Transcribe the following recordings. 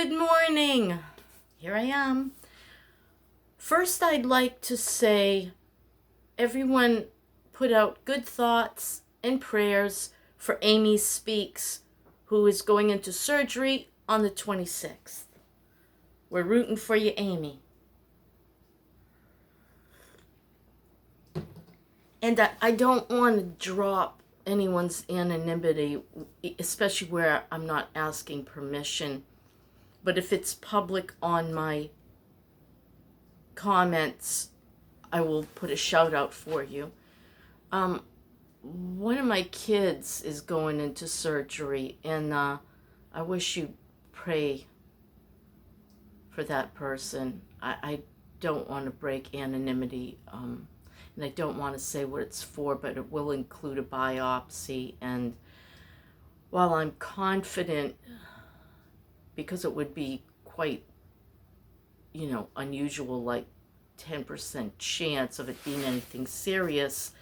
Good morning. Here I am. First, I'd like to say everyone put out good thoughts and prayers for Amy Speaks, who is going into surgery on the 26th. We're rooting for you, Amy. And I don't want to drop anyone's anonymity, especially where I'm not asking permission. But if it's public on my comments, I will put a shout out for you. One of my kids is going into surgery, and I wish you pray for that person. I don't want to break anonymity, and I don't want to say what it's for, but it will include a biopsy. And while I'm confident, because it would be quite, unusual, like 10% chance of it being anything serious,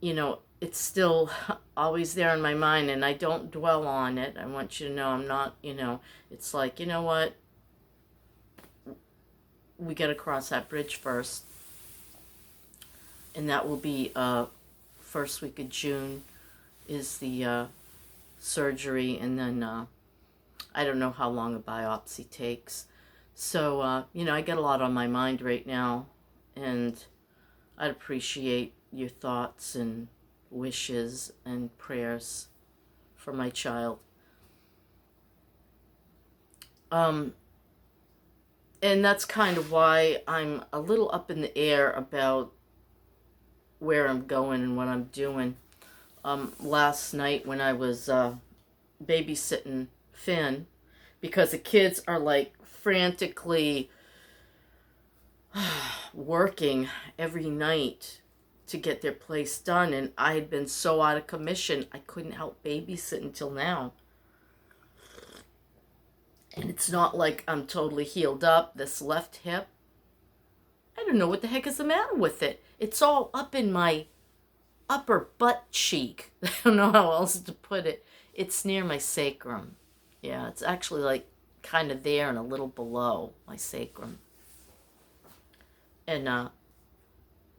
it's still always there in my mind, and I don't dwell on it. I want you to know I'm not, it's like, you know what? We got to cross that bridge first. And that will be first week of June is the surgery, and then I don't know how long a biopsy takes. So, I get a lot on my mind right now, and I'd appreciate your thoughts and wishes and prayers for my child. And that's kind of why I'm a little up in the air about where I'm going and what I'm doing. Last night when I was babysitting Finn, because the kids are like frantically working every night to get their place done, and I had been so out of commission I couldn't help babysit until now. And it's not like I'm totally healed up. This left hip, I don't know what the heck is the matter with it. It's all up in my upper butt cheek. I don't know how else to put it. It's near my sacrum. Yeah, it's actually like kind of there and a little below my sacrum. And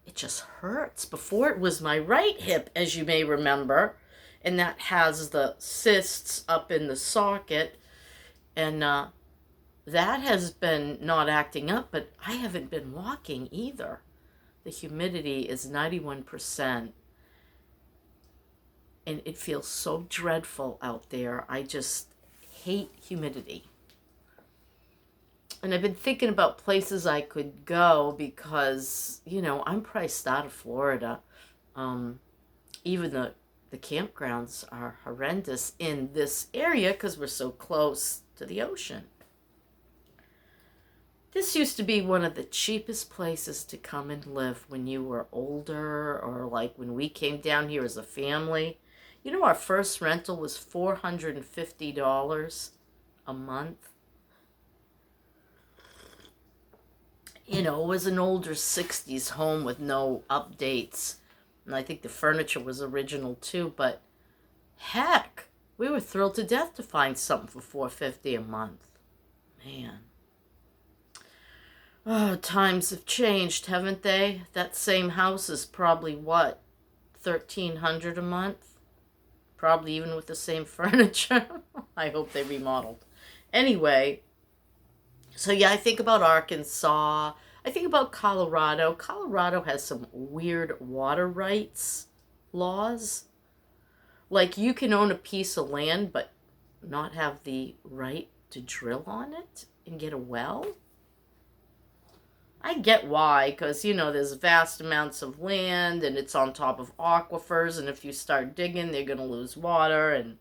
it just hurts. Before it was my right hip, as you may remember, and that has the cysts up in the socket, and that has been not acting up, but I haven't been walking either. The humidity is 91%. And it feels so dreadful out there. I just hate humidity. And I've been thinking about places I could go because, I'm priced out of Florida. Even the campgrounds are horrendous in this area because we're so close to the ocean. This used to be one of the cheapest places to come and live when you were older, or like when we came down here as a family. Our first rental was $450 a month. It was an older 60s home with no updates. And I think the furniture was original too, but heck, we were thrilled to death to find something for $450 a month. Man. Oh, times have changed, haven't they? That same house is probably what, $1,300 a month? Probably even with the same furniture. I hope they remodeled. Anyway, so yeah, I think about Arkansas. I think about Colorado. Colorado has some weird water rights laws. Like you can own a piece of land but not have the right to drill on it and get a well. I get why, because, there's vast amounts of land and it's on top of aquifers, and if you start digging, they're going to lose water, and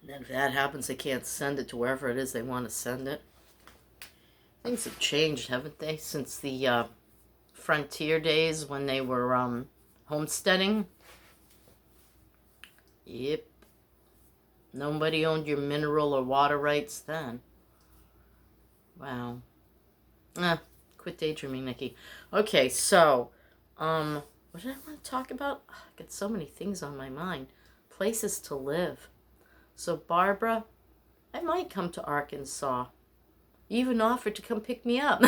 then if that happens, they can't send it to wherever it is they want to send it. Things have changed, haven't they, since the frontier days when they were homesteading? Yep. Nobody owned your mineral or water rights then. Wow. Quit daydreaming, Nikki. Okay, so, what did I want to talk about? I got so many things on my mind. Places to live. So, Barbara, I might come to Arkansas. You even offered to come pick me up.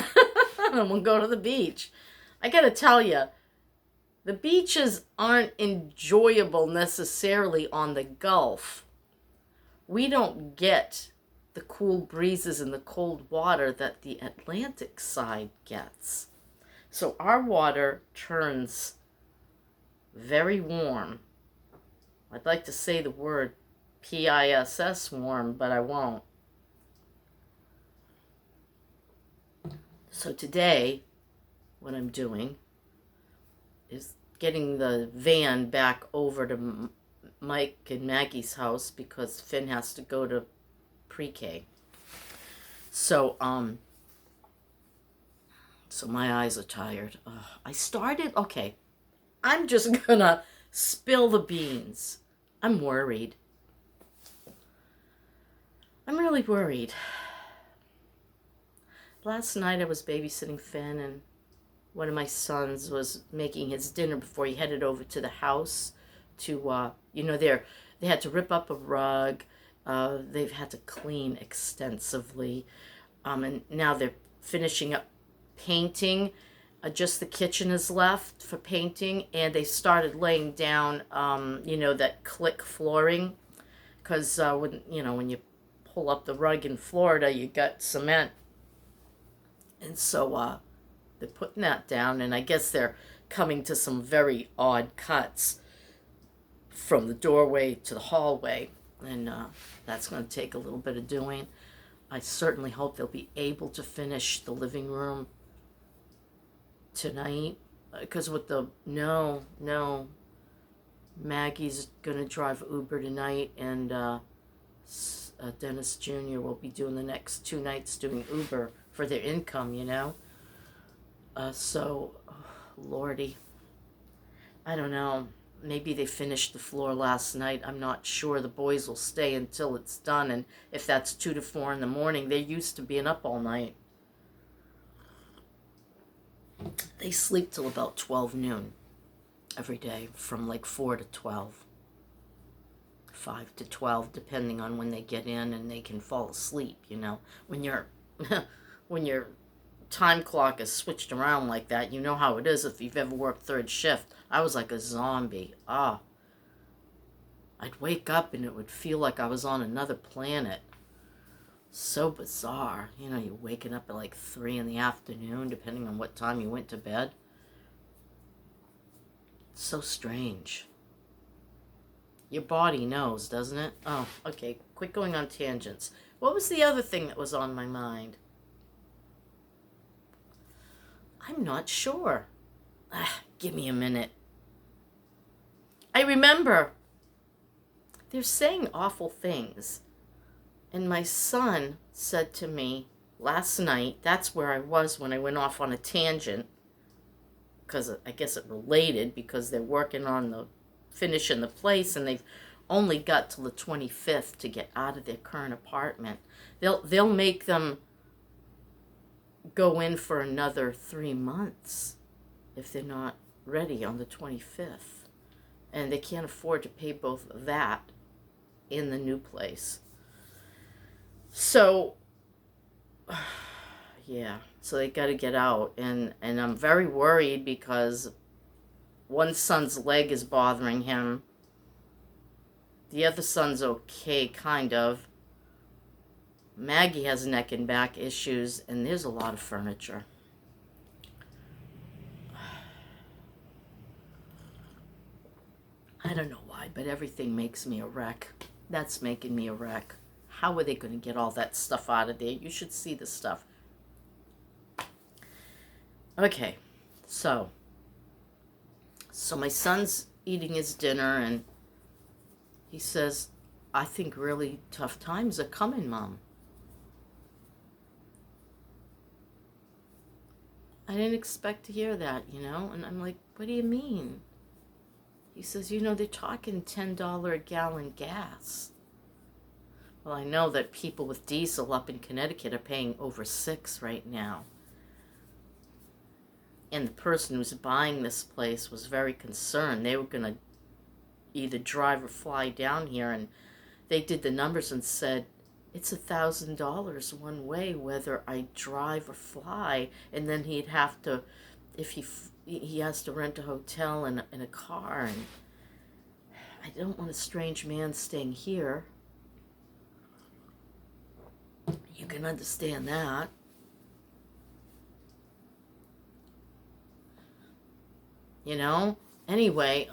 And we'll go to the beach. I gotta tell you, the beaches aren't enjoyable necessarily on the Gulf. We don't get the cool breezes and the cold water that the Atlantic side gets. So our water turns very warm. I'd like to say the word PISS warm, but I won't. So today, what I'm doing is getting the van back over to Mike and Maggie's house because Finn has to go to pre-K. So my eyes are tired. Okay, I'm just gonna spill the beans. I'm worried. I'm really worried. Last night I was babysitting Finn, and one of my sons was making his dinner before he headed over to the house to, they had to rip up a rug. They've had to clean extensively. And now they're finishing up painting. Just the kitchen is left for painting, and they started laying down, that click flooring. Because, when you pull up the rug in Florida, you got cement. And so, they're putting that down, and I guess they're coming to some very odd cuts from the doorway to the hallway, and that's going to take a little bit of doing. I certainly hope they'll be able to finish the living room tonight, because with the Maggie's going to drive Uber tonight, and Dennis Jr. will be doing the next 2 nights doing Uber for their income, Lordy, I don't know. Maybe they finished the floor last night. I'm not sure. The boys will stay until it's done, and if that's 2 to 4 in the morning, they're used to being up all night. They sleep till about 12 noon every day, from like 4 to 12. 5 to 12, depending on when they get in, and they can fall asleep, When you're when your time clock is switched around like that, you know how it is if you've ever worked third shift. I was like a zombie. I'd wake up and it would feel like I was on another planet. So bizarre. You're waking up at like 3 in the afternoon, depending on what time you went to bed. So strange. Your body knows, doesn't it? Oh, okay. Quit going on tangents. What was the other thing that was on my mind? I'm not sure. Give me a minute. I remember. They're saying awful things. And my son said to me last night, that's where I was when I went off on a tangent, because I guess it related, because they're working on finishing the place, and they've only got till the 25th to get out of their current apartment. They'll make them go in for another 3 months if they're not ready on the 25th. And they can't afford to pay both that in the new place. So, yeah, so they got to get out. And I'm very worried because one son's leg is bothering him. The other son's okay, kind of. Maggie has neck and back issues, and there's a lot of furniture. I don't know why, but everything makes me a wreck. That's making me a wreck. How are they going to get all that stuff out of there? You should see the stuff. Okay, so my son's eating his dinner, and he says, I think really tough times are coming, Mom. I didn't expect to hear that, and I'm like, what do you mean? He says, they're talking $10 a gallon gas. Well, I know that people with diesel up in Connecticut are paying over $6 right now. And the person who's buying this place was very concerned. They were going to either drive or fly down here and they did the numbers and said, it's $1,000 one way, whether I drive or fly. And then he'd have to, if he has to rent a hotel and a car. And I don't want a strange man staying here. You can understand that. You know? Anyway,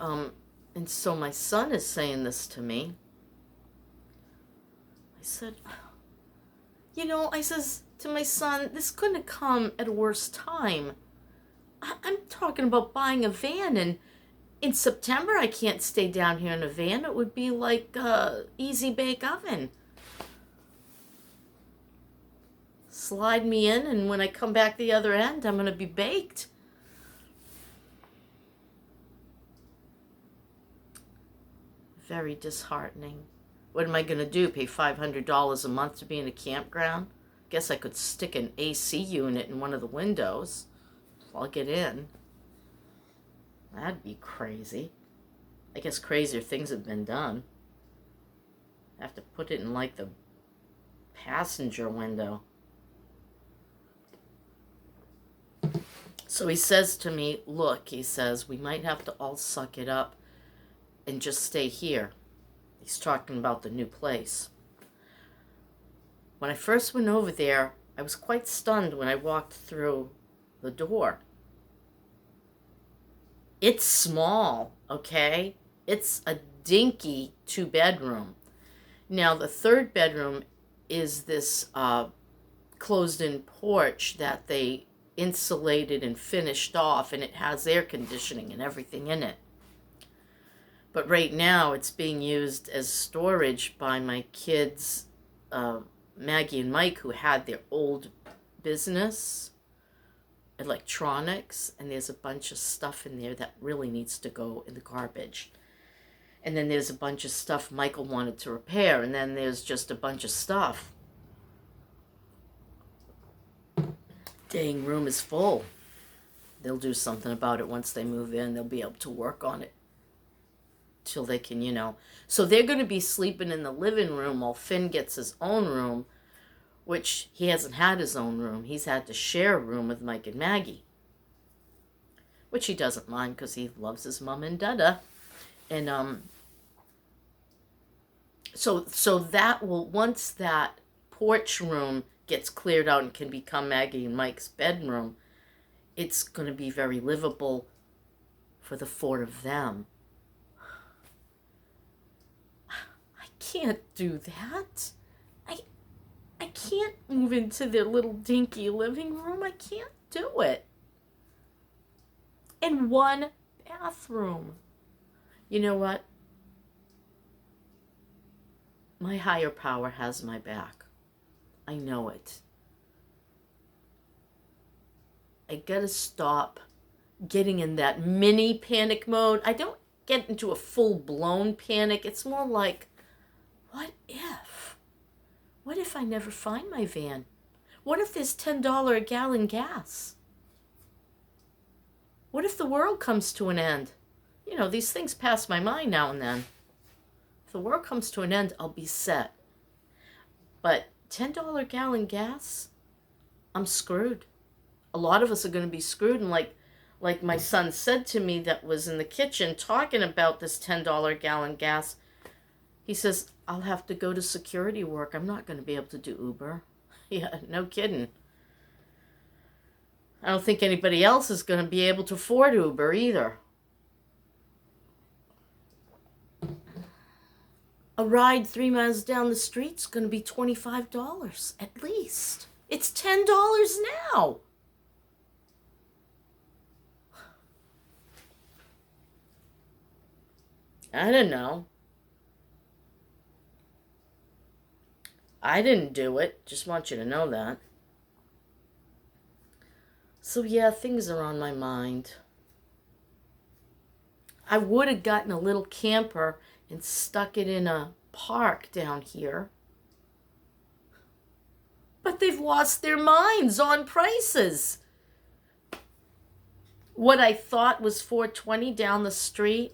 and so my son is saying this to me. I said, I says to my son, this couldn't have come at a worse time. I'm talking about buying a van, and in September I can't stay down here in a van. It would be like a easy bake oven. Slide me in, and when I come back the other end, I'm going to be baked. Very disheartening. What am I going to do? Pay $500 a month to be in a campground? Guess I could stick an AC unit in one of the windows. Plug it in. That'd be crazy. I guess crazier things have been done. I have to put it in like the passenger window. So he says to me, look, he says, we might have to all suck it up and just stay here. He's talking about the new place. When I first went over there, I was quite stunned when I walked through the door. It's small, okay? It's a dinky 2-bedroom. Now, the 3rd bedroom is this closed-in porch that they insulated and finished off, and it has air conditioning and everything in it. But right now, it's being used as storage by my kids, Maggie and Mike, who had their old business, electronics, and there's a bunch of stuff in there that really needs to go in the garbage. And then there's a bunch of stuff Michael wanted to repair, and then there's just a bunch of stuff. Dang, room is full. They'll do something about it once they move in. They'll be able to work on it till they can, So they're going to be sleeping in the living room while Finn gets his own room, which he hasn't had his own room. He's had to share a room with Mike and Maggie, which he doesn't mind because he loves his mom and dada. And so that will, once that porch room gets cleared out and can become Maggie and Mike's bedroom, it's going to be very livable for the 4 of them. I can't do that. I can't move into their little dinky living room. I can't do it. And 1 bathroom. You know what? My higher power has my back. I know it. I gotta stop getting in that mini panic mode. I don't get into a full-blown panic. It's more like, what if? What if I never find my van? What if there's $10 a gallon gas? What if the world comes to an end? These things pass my mind now and then. If the world comes to an end, I'll be set. But $10 a gallon gas, I'm screwed. A lot of us are going to be screwed. And like my son said to me that was in the kitchen talking about this $10 a gallon gas, he says, I'll have to go to security work. I'm not going to be able to do Uber. Yeah, no kidding. I don't think anybody else is going to be able to afford Uber either. A ride 3 miles down the street's going to be $25 at least. It's $10 now. I don't know. I didn't do it. Just want you to know that. So yeah, things are on my mind. I would have gotten a little camper and stuck it in a park down here. But they've lost their minds on prices. What I thought was $420 down the street,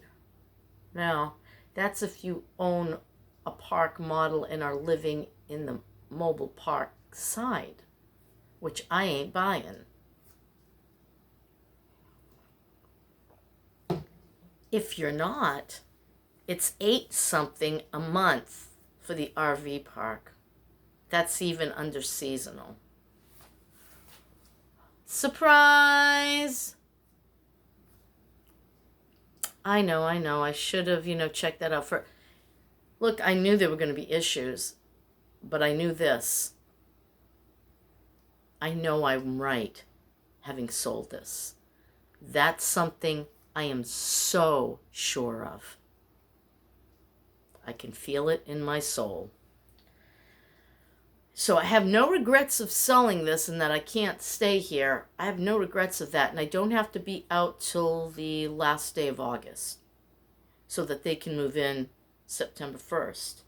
no, that's if you own a park model and are living in the mobile park side, which I ain't buying. If you're not, it's $8 something a month for the RV park. That's even under seasonal. Surprise! I know. I should have, checked that out for... Look, I knew there were going to be issues, but I knew this. I know I'm right, having sold this. That's something I am so sure of. I can feel it in my soul. So I have no regrets of selling this and that I can't stay here. I have no regrets of that. And I don't have to be out till the last day of August so that they can move in September 1st.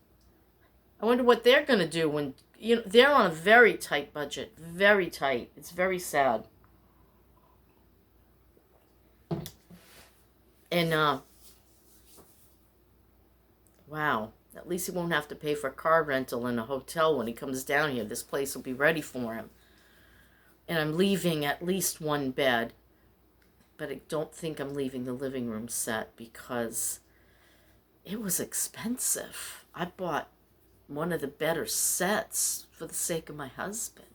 I wonder what they're going to do when, they're on a very tight budget. Very tight. It's very sad. And, wow. At least he won't have to pay for car rental and a hotel when he comes down here. This place will be ready for him. And I'm leaving at least one bed. But I don't think I'm leaving the living room set because it was expensive. I bought one of the better sets for the sake of my husband.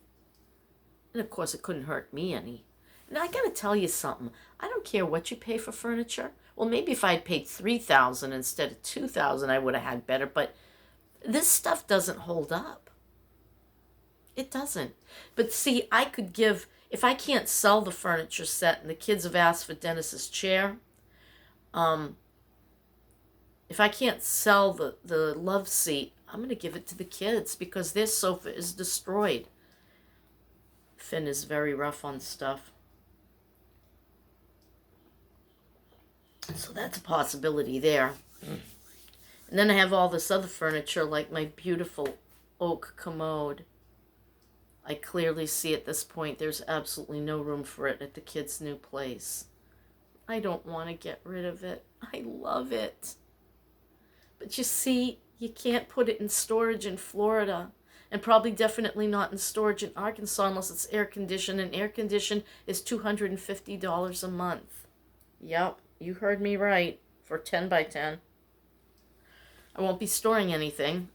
And of course it couldn't hurt me any. And I gotta tell you something. I don't care what you pay for furniture. Well, maybe if I had paid $3,000 instead of $2,000, I would have had better. But this stuff doesn't hold up. It doesn't. But see, I could give, if I can't sell the furniture set, and the kids have asked for Dennis's chair, if I can't sell the love seat, I'm going to give it to the kids because their sofa is destroyed. Finn is very rough on stuff. So that's a possibility there. And then I have all this other furniture, like my beautiful oak commode. I clearly see at this point there's absolutely no room for it at the kids' new place. I don't want to get rid of it. I love it. But you see, you can't put it in storage in Florida. And probably definitely not in storage in Arkansas unless it's air conditioned. And air conditioned is $250 a month. Yep. You heard me right, for 10 by 10. I won't be storing anything.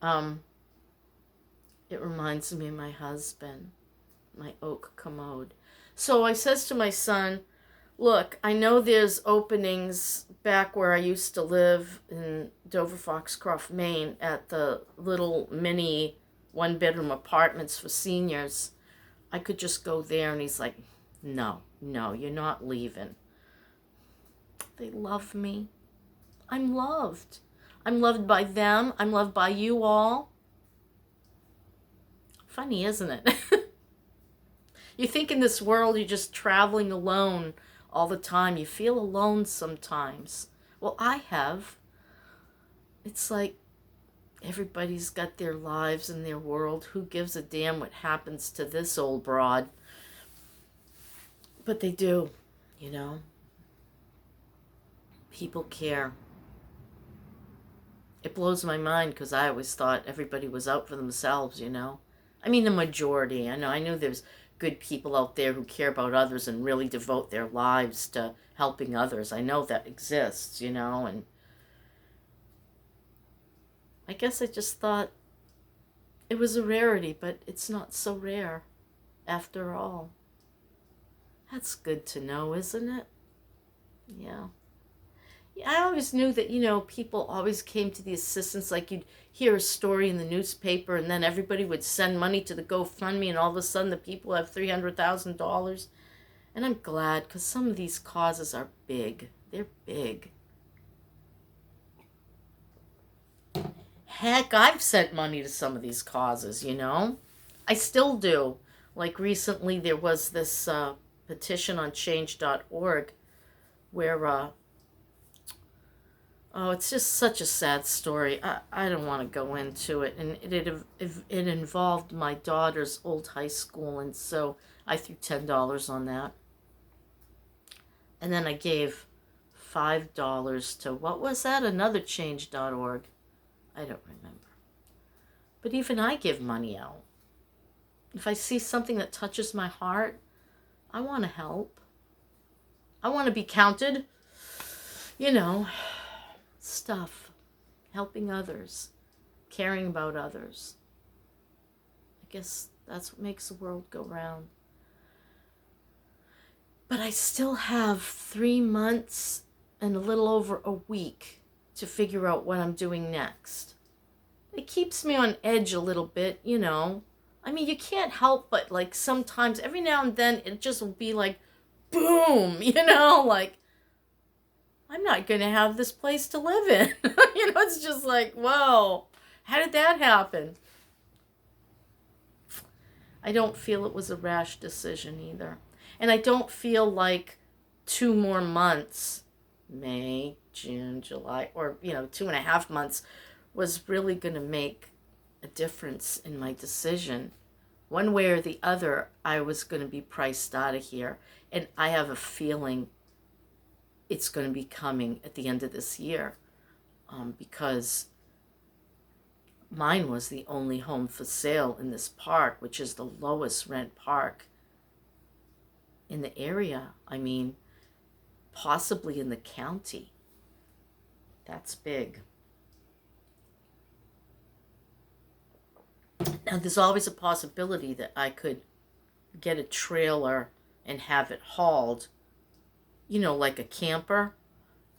It reminds me of my husband, my oak commode. So I says to my son, look, I know there's openings back where I used to live in Dover Foxcroft, Maine, at the little mini one-bedroom apartments for seniors. I could just go there. And he's like, no, you're not leaving. They love me. I'm loved. I'm loved by them. I'm loved by you all. Funny, isn't it? You think in this world you're just traveling alone all the time. You feel alone sometimes. Well, I have. It's like everybody's got their lives in their world. Who gives a damn what happens to this old broad? But they do, People care. It blows my mind because I always thought everybody was out for themselves, I mean, the majority. I know there's good people out there who care about others and really devote their lives to helping others. I know that exists, and I guess I just thought it was a rarity, but it's not so rare after all. That's good to know, isn't it? Yeah. I always knew that, people always came to the assistance. Like you'd hear a story in the newspaper and then everybody would send money to the GoFundMe and all of a sudden the people have $300,000. And I'm glad because some of these causes are big. They're big. Heck, I've sent money to some of these causes, I still do. Like recently there was this petition on change.org where... Oh, it's just such a sad story. I don't want to go into it. And it involved my daughter's old high school, and so I threw $10 on that. And then I gave $5 to, what was that? Another change.org. I don't remember. But even I give money out. If I see something that touches my heart, I want to help. I want to be counted. You know, stuff. Helping others. Caring about others. I guess that's what makes the world go round. But I still have 3 months and a little over a week to figure out what I'm doing next. It keeps me on edge a little bit, you know. I mean, you can't help but, like, sometimes, every now and then, it just will be like, boom, you know, like, I'm not going to have this place to live in. You know, it's just like, whoa, how did that happen? I don't feel it was a rash decision either. And I don't feel like 2 more months, May, June, July, or, 2.5 months, was really going to make a difference in my decision. One way or the other, I was going to be priced out of here. And I have a feeling it's going to be coming at the end of this year, because mine was the only home for sale in this park, which is the lowest rent park in the area. I mean, possibly in the county. That's big. Now, there's always a possibility that I could get a trailer and have it hauled, like a camper.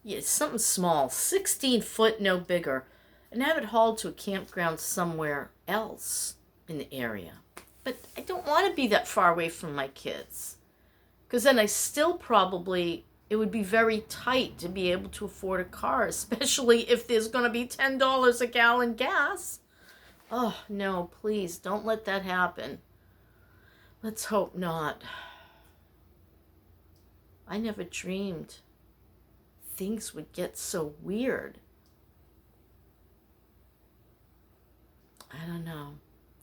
Yeah, something small, 16 foot, no bigger, and have it hauled to a campground somewhere else in the area. But I don't want to be that far away from my kids, because then I still probably, it would be very tight to be able to afford a car, especially if there's going to be $10 a gallon gas. Oh, no, please, don't let that happen. Let's hope not. I never dreamed things would get so weird. I don't know.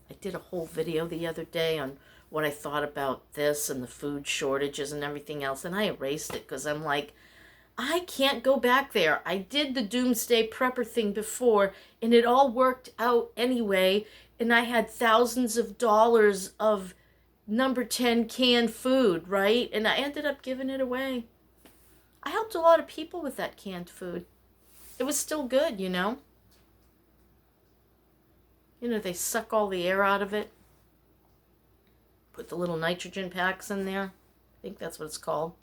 I did a whole video the other day on what I thought about this and the food shortages and everything else, and I erased it because I'm like, I can't go back there. I did the doomsday prepper thing before, and it all worked out anyway, and I had thousands of dollars of number 10 canned food, right? And I ended up giving it away. I helped a lot of people with that canned food. It was still good, you know? They suck all the air out of it. Put the little nitrogen packs in there. I think that's what it's called.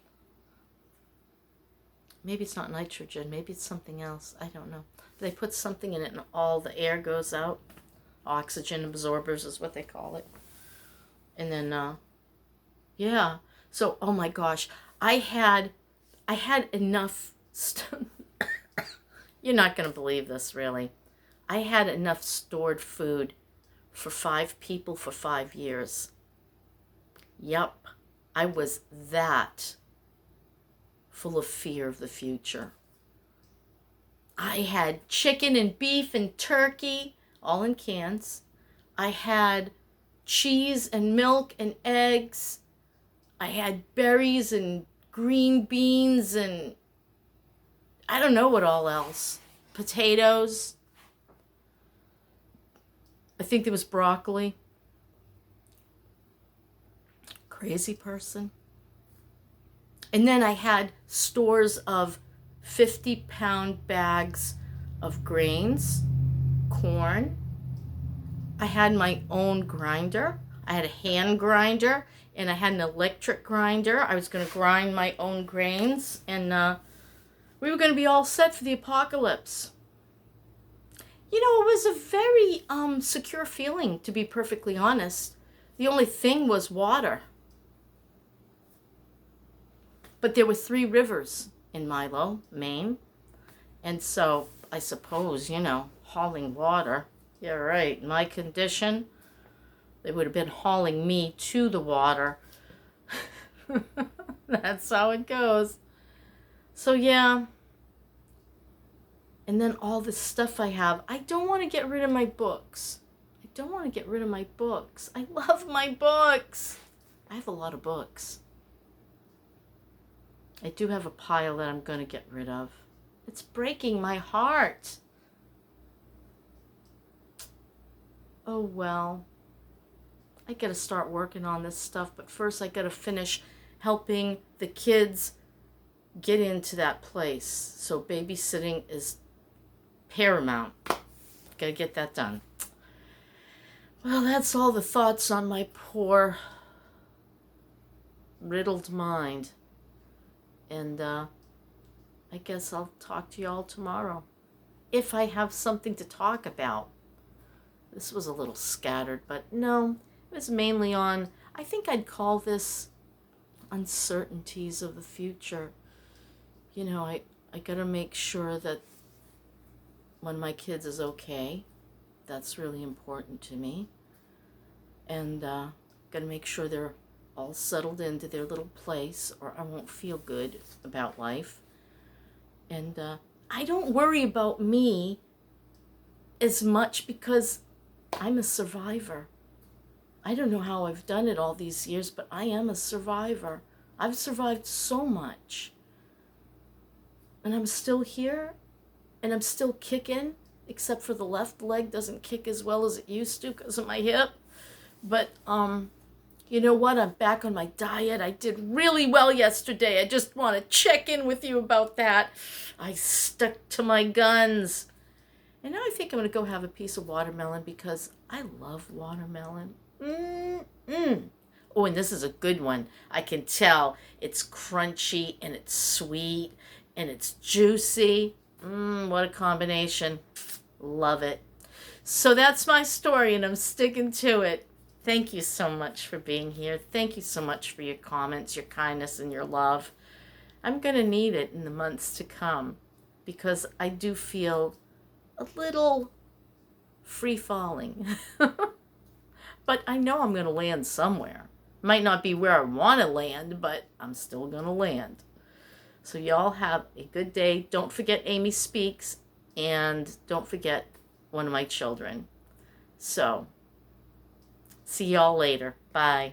Maybe it's not nitrogen. Maybe it's something else. I don't know. They put something in it and all the air goes out. Oxygen absorbers is what they call it. And then, yeah. So, oh my gosh. I had enough stuff. You're not going to believe this, really. I had enough stored food for 5 people for 5 years. Yup. I was that full of fear of the future. I had chicken and beef and turkey, all in cans. I had cheese and milk and eggs. I had berries and green beans and I don't know what all else. Potatoes. I think there was broccoli. Crazy person. And then I had stores of 50-pound bags of grains, corn. I had my own grinder. I had a hand grinder, and I had an electric grinder. I was going to grind my own grains, and we were going to be all set for the apocalypse. It was a very secure feeling, to be perfectly honest. The only thing was water. But there were 3 rivers in Milo, Maine. And so I suppose, hauling water. Yeah, right. In my condition, they would have been hauling me to the water. That's how it goes. So, yeah. And then all the stuff I have. I don't want to get rid of my books. I love my books. I have a lot of books. I do have a pile that I'm going to get rid of. It's breaking my heart. Oh well, I gotta start working on this stuff, but first I gotta finish helping the kids get into that place. So babysitting is paramount. Gotta get that done. Well, that's all the thoughts on my poor riddled mind. And I guess I'll talk to you all tomorrow, if I have something to talk about. This was a little scattered, but no, it was mainly on, I think I'd call this uncertainties of the future. You know, I gotta make sure that one of my kids is okay. That's really important to me. And gotta make sure they're all settled into their little place, or I won't feel good about life. And I don't worry about me as much because I'm a survivor. I don't know how I've done it all these years, but I am a survivor. I've survived so much. And I'm still here, and I'm still kicking, except for the left leg doesn't kick as well as it used to because of my hip. But you know what? I'm back on my diet. I did really well yesterday. I just want to check in with you about that. I stuck to my guns. And now I think I'm going to go have a piece of watermelon because I love watermelon. Oh, and this is a good one. I can tell it's crunchy and it's sweet and it's juicy. What a combination. Love it. So that's my story, and I'm sticking to it. Thank you so much for being here. Thank you so much for your comments, your kindness, and your love. I'm going to need it in the months to come because I do feel a little free falling. But I know I'm going to land somewhere. Might not be where I want to land, but I'm still going to land. So y'all have a good day. Don't forget Amy Speaks, and don't forget one of my children. So, see y'all later. Bye.